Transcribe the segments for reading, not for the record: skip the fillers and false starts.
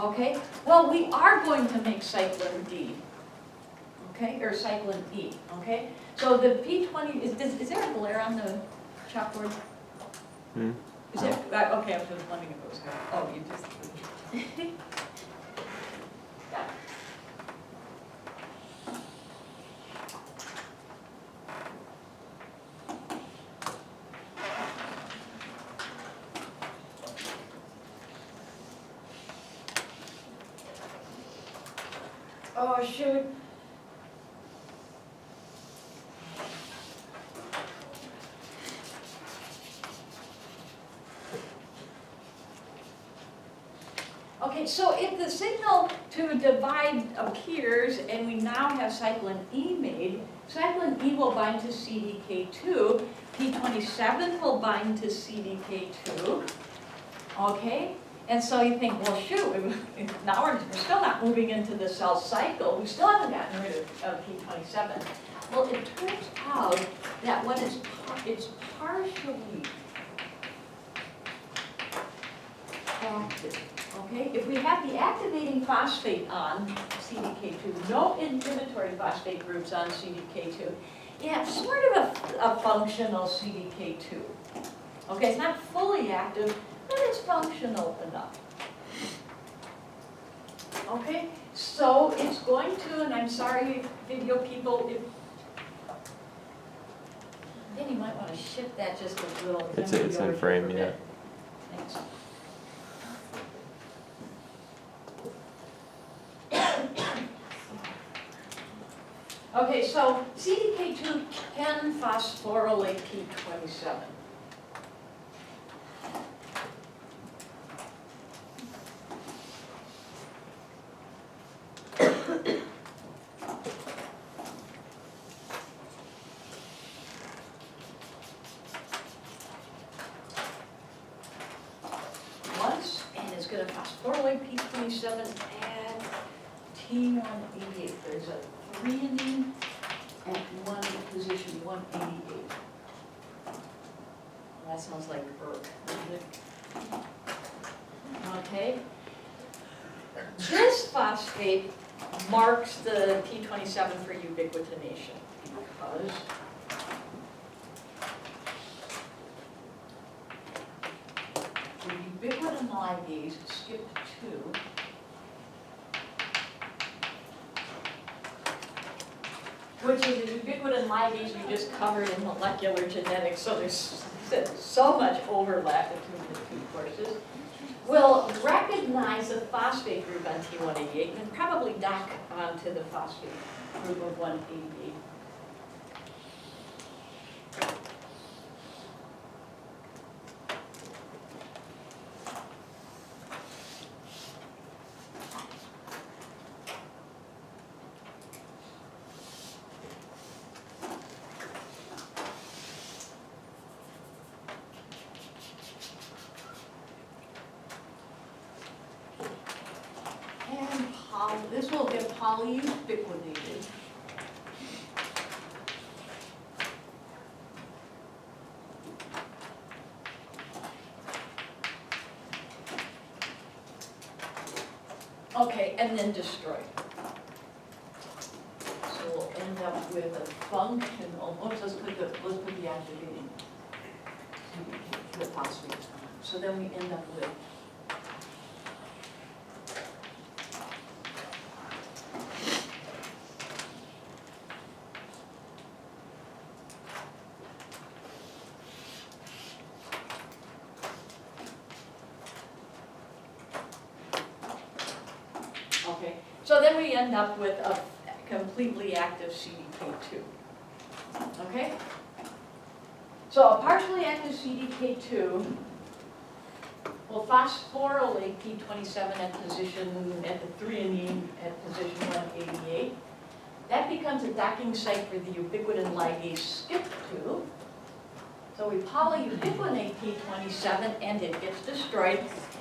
Okay, well, we are going to make cyclin D, okay, or cyclin E, okay? So the P20, is there a glare on the chalkboard? Hmm? Is there, okay, I was just wondering if it was good. Oh, you just. Yeah. Oh, shoot. Okay, so if the signal to divide appears and we now have cyclin E made, cyclin E will bind to CDK2, P27 will bind to CDK2, okay? And so you think, well, shoot, now we're still not moving into the cell cycle, we still haven't gotten rid of P27. Well, it turns out that when it's partially active. Okay, if we have the activating phosphate on CDK2, no inhibitory phosphate groups on CDK2, yeah, it's sort of a functional CDK2. Okay, it's not fully active, but it's functional enough. Okay, so it's going to, and I'm sorry, video people, if then you might want to shift that just a little. It's in frame, yeah. Thanks. Okay, so CDK2 can phosphorylate P27. Once, and it's going to phosphorylate P27 at T188. There's a threonine at one position 188. That sounds like Burke, doesn't it? Okay. This phosphate marks the P27 for ubiquitination because the ubiquitin ligase skipped 2. Which is a ubiquitin ligase we just covered in molecular genetics, so there's so much overlap between the two courses. Will recognize the phosphate group on T188 and probably dock onto the phosphate group of 188. This will get polyubiquitinated. Okay, and then destroyed. So we'll end up with a functional, let's put the activating the phosphate. So then we end up with so then we end up with a completely active CDK2, okay? So a partially active CDK2 will phosphorylate P27 at the threonine at position 188. That becomes a docking site for the ubiquitin ligase skip2. So we polyubiquinate P27 and it gets destroyed.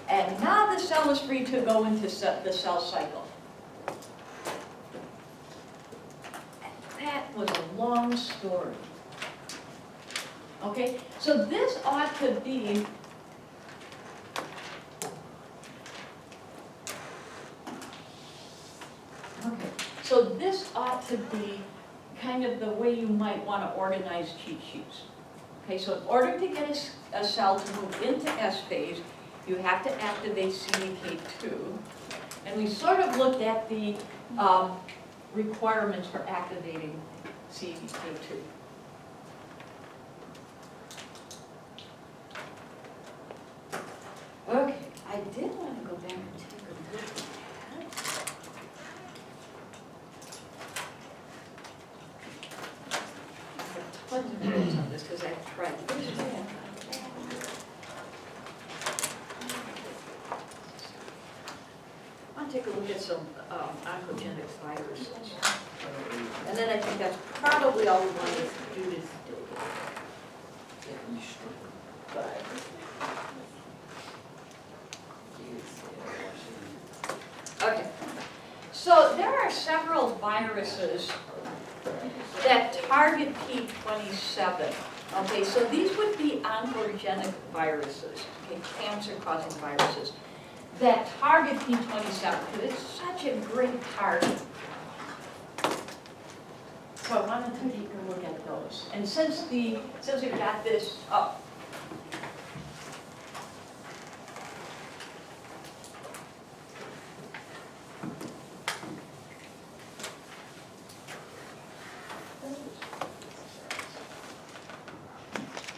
And now the cell is free to go into the cell cycle. That was a long story. Okay, so this ought to be So this ought to be kind of the way you might want to organize cheat sheets. Okay, so in order to get a cell to move into S phase, you have to activate CDK2. And we sort of looked at the requirements for activating CDK2. Okay, I did want to go back and take a look at that. I have tons of notes on this because I've tried this one. I want to take a look at some oncogenic viruses. And then I think that's probably all we want to do today. But okay, so there are several viruses that target P27. Okay, so these would be oncogenic viruses, okay, cancer-causing viruses that target P27 because it's such a great target. So I wanted to take a look at those. And since we've got this up.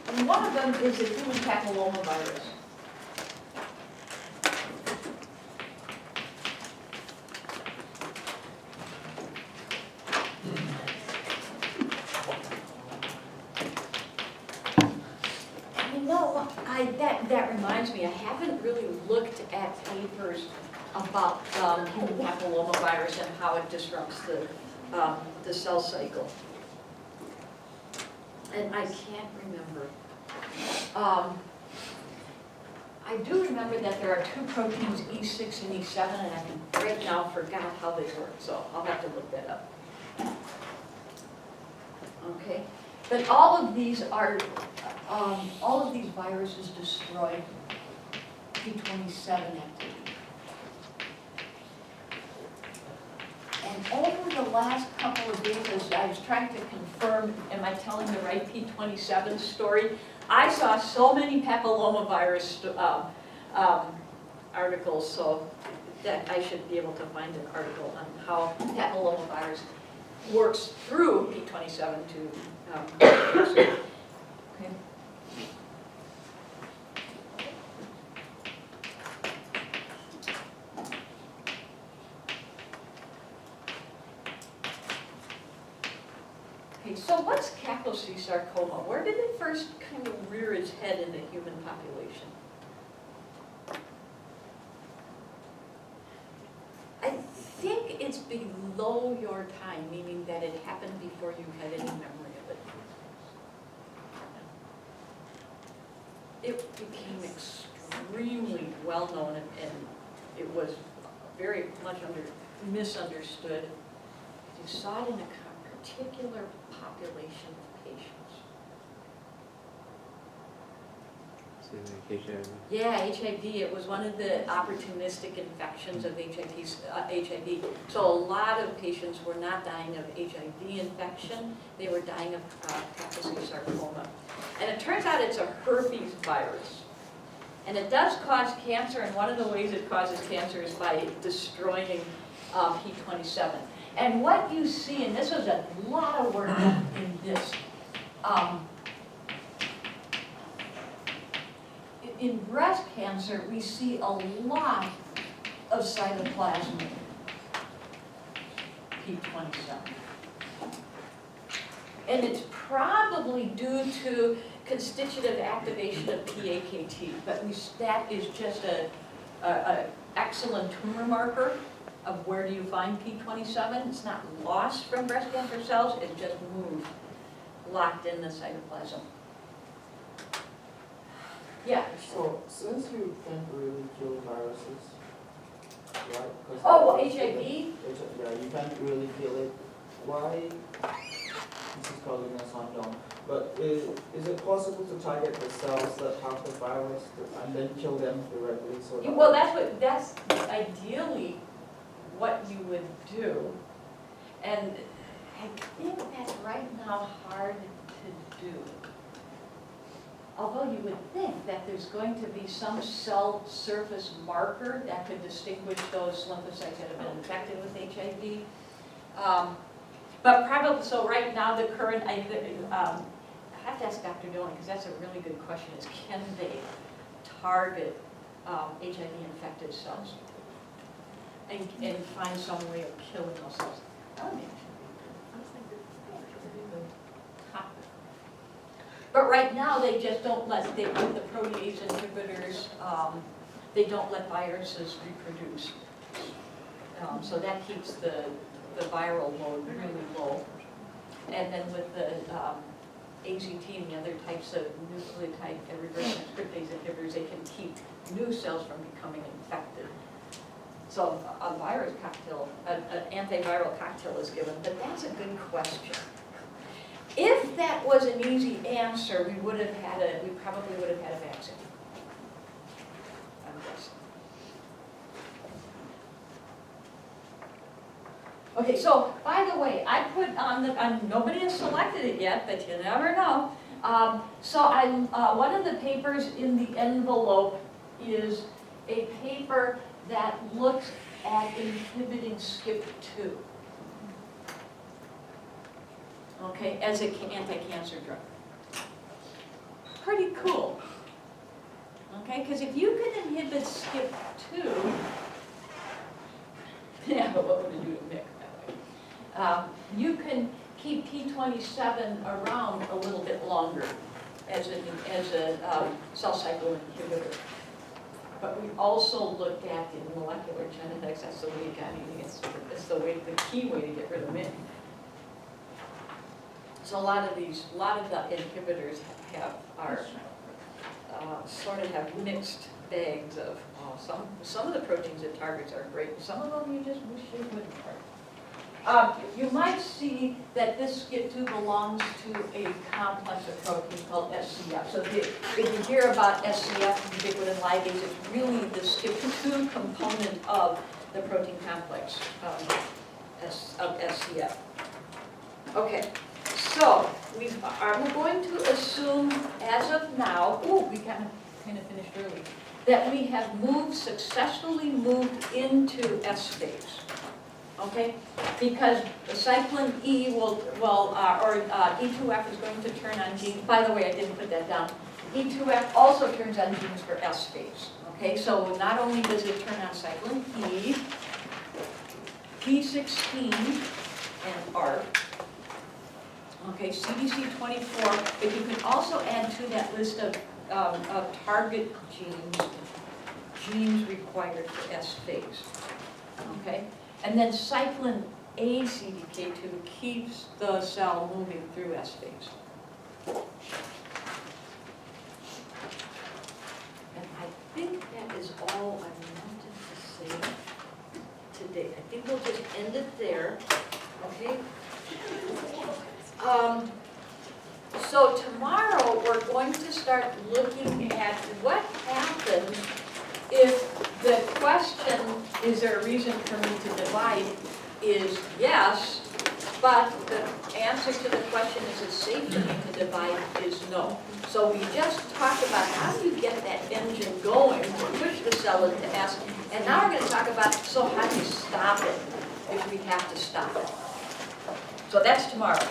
And one of them is the human papillomavirus. That reminds me, I haven't really looked at papers about human papillomavirus and how it disrupts the cell cycle. And I can't remember. I do remember that there are two proteins, E6 and E7, and I right now forgot how they work, so I'll have to look that up. Okay, but all of these viruses destroy P27 activity. And over the last couple of days, as I was trying to confirm, am I telling the right P27 story? I saw so many papillomavirus articles, so that I should be able to find an article on how papillomavirus works through P27 to cancer. Okay. Okay, so what's Kaposi sarcoma? Where did it first kind of rear its head in the human population? I think it's below your time, meaning that it happened before you had any memory of it. It became extremely well-known and it was very much misunderstood. You saw it in a particular population of patients. HIV. Yeah, HIV. It was one of the opportunistic infections of HIV. So a lot of patients were not dying of HIV infection. They were dying of Kaposi sarcoma. And it turns out it's a herpes virus. And it does cause cancer, and one of the ways it causes cancer is by destroying P27. And what you see, and this was a lot of work done in this, in breast cancer, we see a lot of cytoplasmic P27. And it's probably due to constitutive activation of PAKT, but that is just an excellent tumor marker of where do you find P27. It's not lost from breast cancer cells, it just moved, locked in the cytoplasm. Yeah. So, since you can't really kill viruses, right? Oh, well, HIV? Yeah, you can't really kill it. Why? This is causing us unknown. But is it possible to target the cells that have the virus and then kill them directly? So Well, that's ideally what you would do. And I think that's right now hard to do. Although you would think that there's going to be some cell surface marker that could distinguish those lymphocytes that have been infected with HIV. But probably, so right now the current, I have to ask Dr. Dillon, because that's a really good question, is can they target HIV infected cells and find some way of killing those cells? That would be actually good topic. But right now, they just don't let, they do the protease inhibitors, they don't let viruses reproduce. So that keeps the viral load really low. And then with the AZT and the other types of nucleotide reverse transcriptase inhibitors, they can keep new cells from becoming infected. So a virus cocktail, an antiviral cocktail is given, but that's a good question. If that was an easy answer, we probably would have had a vaccine. I'm guessing. Okay, so by the way, I put on nobody has selected it yet, but you never know. One of the papers in the envelope is a paper that looks at inhibiting SCIP2. Okay, as an anti-cancer drug. Pretty cool. Okay, because if you can inhibit SCIP2, yeah, but what would it do to Mick that way? You can keep P27 around a little bit longer as a cell cycle inhibitor. But we also looked at in molecular genetics, that's the way, it's the key way to get rid of Mick. So a lot of the inhibitors sort of have mixed bags of, some of the proteins it targets are great, some of them you just wish you wouldn't target. You might see that this SCIP2 belongs to a complex of proteins called SCF. So if you hear about SCF, ubiquitin ligase, it's really the SCIP2 component of the protein complex of SCF. Okay. So, I'm going to assume, as of now, we kind of finished early, that we have successfully moved into S phase. Okay? Because the cyclin E E2F is going to turn on genes. By the way, I didn't put that down. E2F also turns on genes for S phase. Okay? So not only does it turn on cyclin E, P16, and ARP. Okay, CDC24, but you can also add to that list of target genes required for S phase. Okay, and then cyclin A CDK2 keeps the cell moving through S phase. And I think that is all I wanted to say today. I think we'll just end it there. Okay. So tomorrow we're going to start looking at what happens if the question, is there a reason for me to divide, is yes, but the answer to the question, is it safe for me to divide, is no. So we just talked about how do you get that engine going to push the cell into S, and now we're going to talk about, so how do you stop it if we have to stop it. So that's tomorrow.